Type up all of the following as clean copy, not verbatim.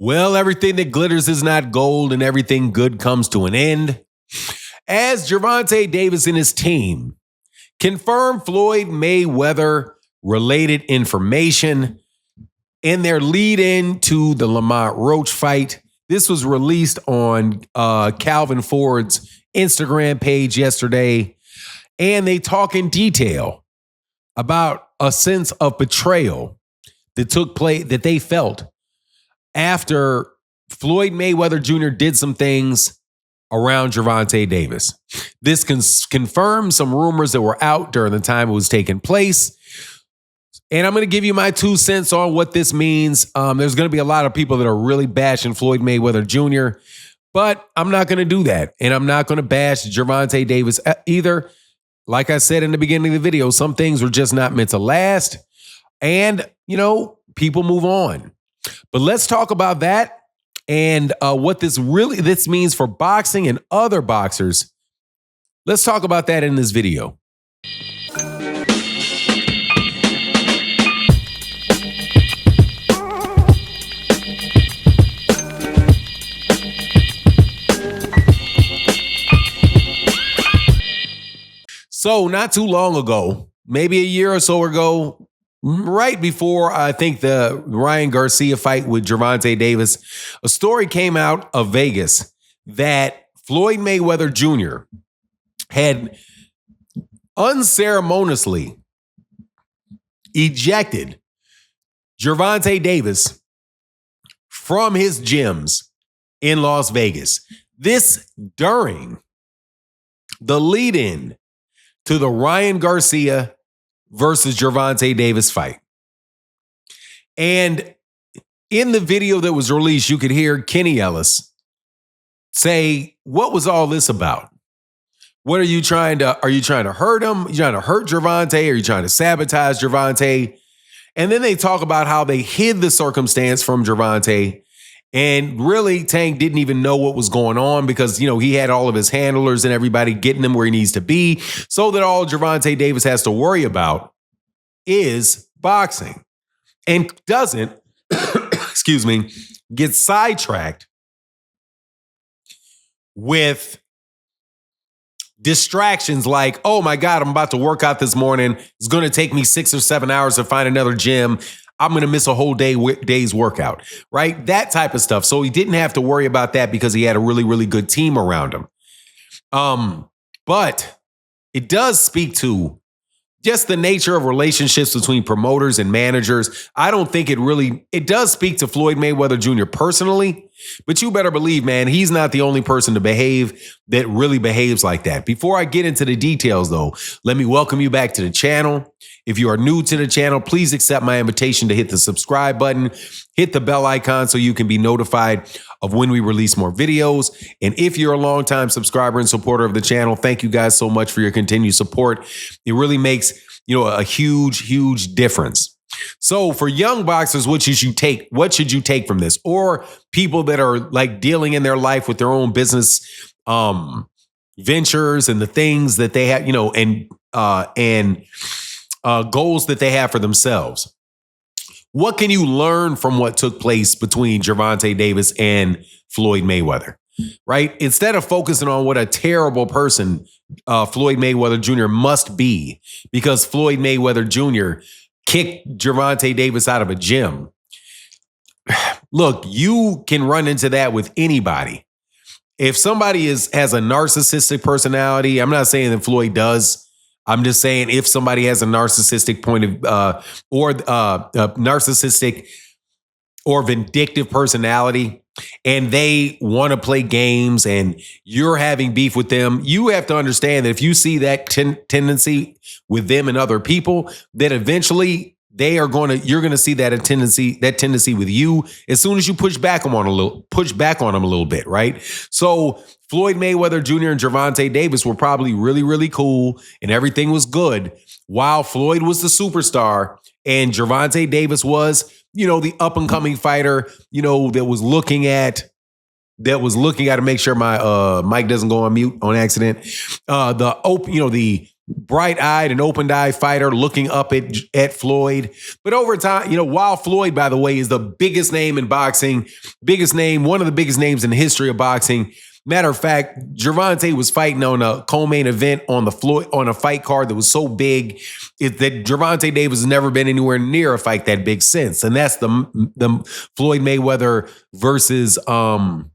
Well, everything that glitters is not gold, and everything good comes to an end. As Gervonta Davis and his team confirmed Floyd Mayweather related information in their lead in to the Lamont Roach fight. This was released on Calvin Ford's Instagram page yesterday, and they talk in detail about a sense of betrayal that took place, that they felt after Floyd Mayweather Jr. did some things around Gervonta Davis. This confirms some rumors that were out during the time it was taking place. And I'm going to give you my 2 cents on what this means. There's going to be a lot of people that are really bashing Floyd Mayweather Jr., but I'm not going to do that. And I'm not going to bash Gervonta Davis either. Like I said in the beginning of the video, some things were just not meant to last. And, people move on. But let's talk about that and what this means for boxing and other boxers. Let's talk about that in this video. So not too long ago, maybe a year or so ago, right before I think the Ryan Garcia fight with Gervonta Davis, a story came out of Vegas that Floyd Mayweather Jr. had unceremoniously ejected Gervonta Davis from his gyms in Las Vegas. This during the lead-in to the Ryan Garcia versus Gervonta Davis fight. And in the video that was released, you could hear Kenny Ellis say, what was all this about? What are you trying to hurt him? Are you trying to hurt Gervonta? Are you trying to sabotage Gervonta? And then they talk about how they hid the circumstance from Gervonta. And really, Tank didn't even know what was going on because, he had all of his handlers and everybody getting him where he needs to be. So that all Gervonta Davis has to worry about is boxing and doesn't, get sidetracked with distractions like, oh my God, I'm about to work out this morning. It's going to take me 6 or 7 hours to find another gym. I'm going to miss a whole day's workout, right? That type of stuff. So he didn't have to worry about that because he had a really, really good team around him. But it does speak to just the nature of relationships between promoters and managers. I don't think it does speak to Floyd Mayweather Jr. personally, but you better believe, man, he's not the only person to behave that really behaves like that. Before I get into the details, though, let me welcome you back to the channel. If you are new to the channel, please accept my invitation to hit the subscribe button, hit the bell icon so you can be notified of when we release more videos. And if you're a longtime subscriber and supporter of the channel, thank you guys so much for your continued support. It really makes, a huge, huge difference. So for young boxers, what should you take from this? Or people that are like dealing in their life with their own business ventures and the things that they have, and goals that they have for themselves. What can you learn from what took place between Gervonta Davis and Floyd Mayweather, right? Instead of focusing on what a terrible person Floyd Mayweather Jr. must be because Floyd Mayweather Jr. kicked Gervonta Davis out of a gym. Look, you can run into that with anybody. If somebody has a narcissistic personality, I'm not saying that Floyd does. I'm just saying if somebody has a narcissistic narcissistic or vindictive personality and they want to play games and you're having beef with them, you have to understand that if you see that tendency with them and other people, that eventually you're going to see that tendency with you as soon as you push back on them a little bit, right? So Floyd Mayweather Jr. and Gervonta Davis were probably really, really cool and everything was good while Floyd was the superstar and Gervonta Davis was, the up and coming fighter, that was looking at to make sure my mic doesn't go on mute on accident. The bright-eyed and open-eyed fighter looking up at Floyd. But over time, while Floyd, by the way, is the biggest name in boxing, one of the biggest names in the history of boxing. Matter of fact, Gervonta was fighting on a co-main event on a fight card that was so big that Gervonta Davis has never been anywhere near a fight that big since. And that's the Floyd Mayweather versus Conor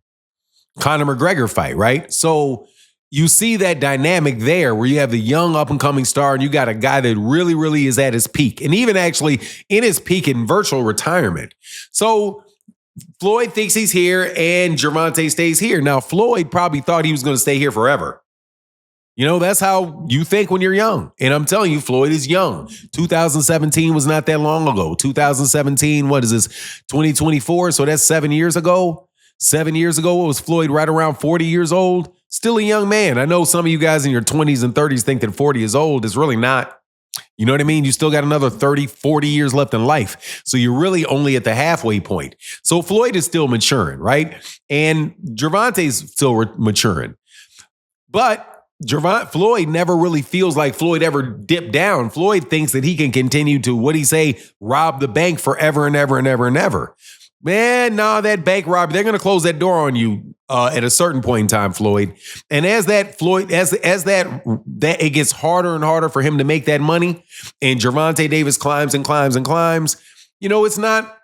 McGregor fight, right? So you see that dynamic there where you have the young up-and-coming star and you got a guy that really, really is at his peak, and even actually in his peak in virtual retirement. So Floyd thinks he's here and Gervonta stays here. Now, Floyd probably thought he was going to stay here forever. That's how you think when you're young. And I'm telling you, Floyd is young. 2017 was not that long ago. 2017, what is this, 2024? So that's 7 years ago. 7 years ago, was Floyd right around 40 years old? Still a young man. I know some of you guys in your 20s and 30s think that 40 is old. It's really not. You know what I mean? You still got another 30, 40 years left in life. So you're really only at the halfway point. So Floyd is still maturing, right? And Gervonta's still maturing. But Floyd never really feels like Floyd ever dipped down. Floyd thinks that he can continue to, what he say, rob the bank forever and ever and ever and ever. Man, no, that bank robbery, they're going to close that door on you at a certain point in time, Floyd. And as that it gets harder and harder for him to make that money, and Gervonta Davis climbs and climbs and climbs, it's not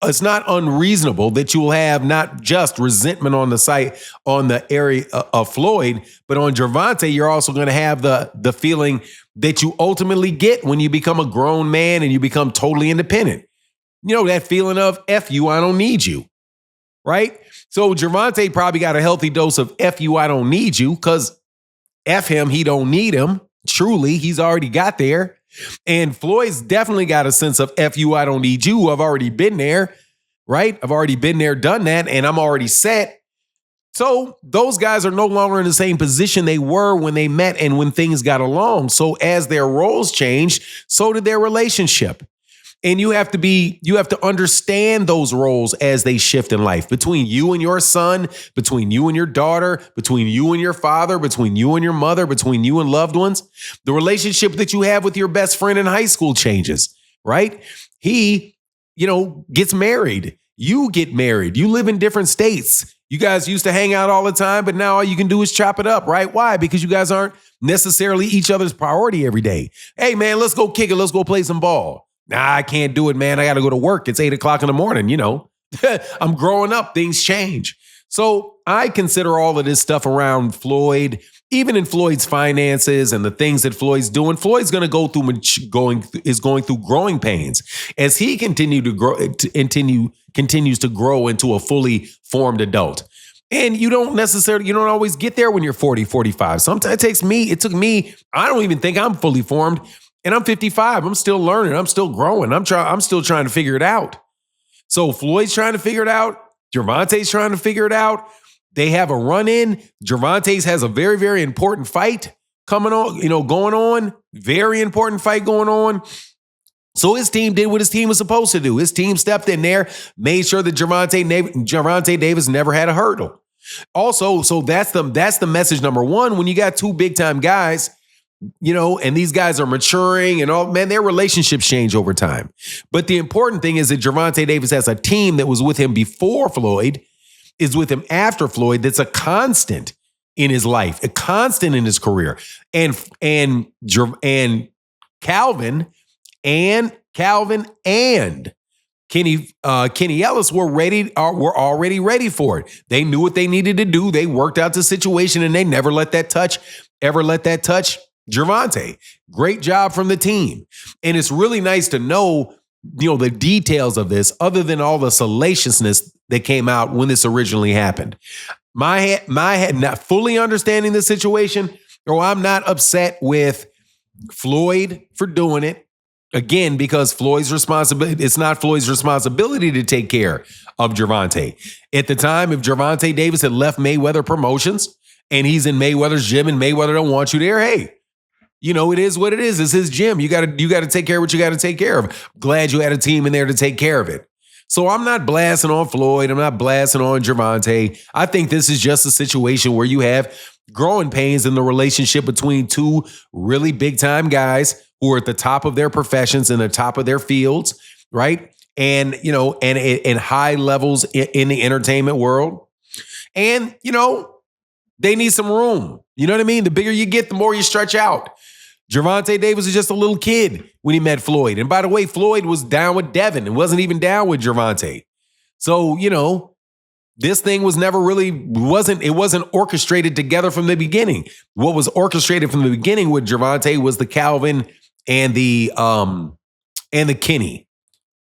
unreasonable that you will have not just resentment on the area of Floyd, but on Gervonta, you're also going to have the feeling that you ultimately get when you become a grown man and you become totally independent. That feeling of F you, I don't need you, right? So Gervonta probably got a healthy dose of F you, I don't need you, because F him, he don't need him. Truly, he's already got there. And Floyd's definitely got a sense of F you, I don't need you. I've already been there, right? I've already been there, done that, and I'm already set. So those guys are no longer in the same position they were when they met and when things got along. So as their roles changed, so did their relationship. And you have to understand those roles as they shift in life, between you and your son, between you and your daughter, between you and your father, between you and your mother, between you and loved ones. The relationship that you have with your best friend in high school changes, right? He, gets married. You get married. You live in different states. You guys used to hang out all the time, but now all you can do is chop it up, right? Why? Because you guys aren't necessarily each other's priority every day. Hey, man, let's go kick it. Let's go play some ball. Nah, I can't do it, man. I got to go to work. It's 8 o'clock in the morning, I'm growing up. Things change. So I consider all of this stuff around Floyd, even in Floyd's finances and the things that Floyd's doing. Floyd's going to go through going through growing pains as he continues to grow into a fully formed adult. And you don't always get there when you're 40, 45. Sometimes it took me, I don't even think I'm fully formed. And I'm 55. I'm still learning. I'm still growing. I'm still trying to figure it out. So Floyd's trying to figure it out. Gervonta's trying to figure it out. They have a run-in. Gervonta's has a very, very important fight coming on, going on. Very important fight going on. So his team did what his team was supposed to do. His team stepped in there, made sure that Gervonta Davis never had a hurdle. Also, so that's the message number one. When you got two big-time guys, and these guys are maturing and all, man, their relationships change over time. But the important thing is that Gervonta Davis has a team that was with him before Floyd, is with him after Floyd, that's a constant in his life, a constant in his career. And Calvin and Kenny Ellis were already ready for it. They knew what they needed to do. They worked out the situation and they never let that touch Gervonta. Great job from the team. And it's really nice to know, the details of this, other than all the salaciousness that came out when this originally happened. My head not fully understanding the situation, or I'm not upset with Floyd for doing it. Again, because it's not Floyd's responsibility to take care of Gervonta. At the time, if Gervonta Davis had left Mayweather Promotions and he's in Mayweather's gym and Mayweather don't want you there, hey, it is what it is. It's his gym. You got to take care of what you got to take care of. Glad you had a team in there to take care of it. So I'm not blasting on Floyd. I'm not blasting on Gervonta. I think this is just a situation where you have growing pains in the relationship between two really big time guys who are at the top of their professions and the top of their fields, right? And, and high levels in the entertainment world. And, they need some room. You know what I mean? The bigger you get, the more you stretch out. Gervonta Davis was just a little kid when he met Floyd. And by the way, Floyd was down with Devin and wasn't even down with Gervonta. So, this thing was never really, it wasn't orchestrated together from the beginning. What was orchestrated from the beginning with Gervonta was the Calvin and the Kenny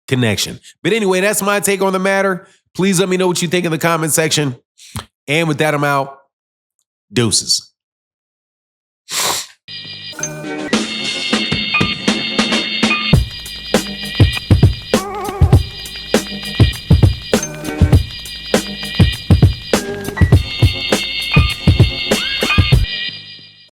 connection. But anyway, that's my take on the matter. Please let me know what you think in the comment section. And with that, I'm out. Deuces.